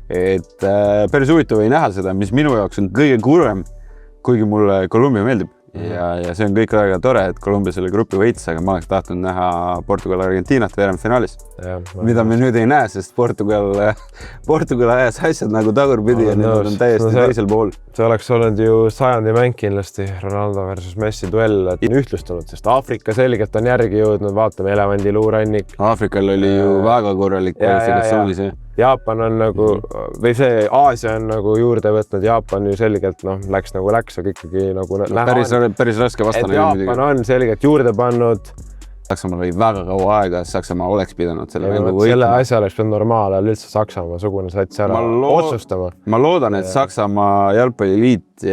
et päris huvitav ei näha seda, mis minu jaoks on kõige kurvem, kuigi mulle Kolumbia meeldib ja see on kõik väga tore, et Kolumbia selle grupi võitis, aga ma oleks tahtnud näha Portugal-Argentiinat veerandfinaalis, mida me nüüd ei näe, sest Portugal ajas asjad nagu tagurpidi ja nüüd on täiesti teisel pool. See oleks olnud ju sajandi mäng kindlasti, Ronaldo versus Messi duell, et ühtlustunud, sest Aafrika selgelt on järgi jõudnud, vaatame elevandiluurannik. Aafrikal oli ju väga korralik kvalifikatsioonis. Jaapan on nagu, või see Aasia on nagu juurde võtnud, Jaapan ju selgelt läks, aga ikkagi nagu päris raske vastane. Jaapan on selgelt juurde pannud. Saksamaal oli väga kaua aega, Saksamaa oleks pidanud selle mängu võitma. Selle asja oleks pidanud normaalajal üldse Saksamaa sugune sats ära otsustama. Ma loodan, et Saksamaa jalgpalliliit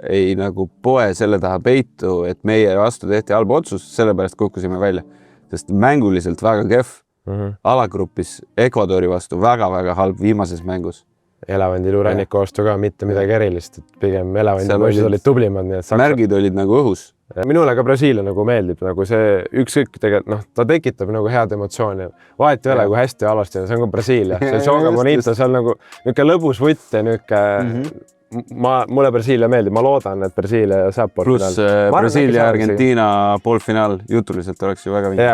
ei nagu poe selle taha peitu, et meie vastu tehti halb otsus, sellepärast kukkusime välja. Sest mänguliselt väga kehv. Alagrupis Ecuadori vastu väga-väga halb viimases mängus. Elevandiluuranniku vastu ka mitte midagi erilist, et pigem elevandiluusid olid tublimad. Märgid olid nagu õhus. Minule ka Brasiilia nagu meeldib, nagu see ükskõik tegelikult, ta tekitab nagu head emotsiooni. Vahet ei ole, kui hästi alasti, see on ka Brasiilia. See Joga Bonito, see on nagu niuke lõbus võtt ja niuke... Mulle Brasiilia meeldib, ma loodan, et Brasiilia saab poolfinaal. Pluss Brasiilia ja Argentiina poolfinaal jutuliselt oleks ju väga vinge.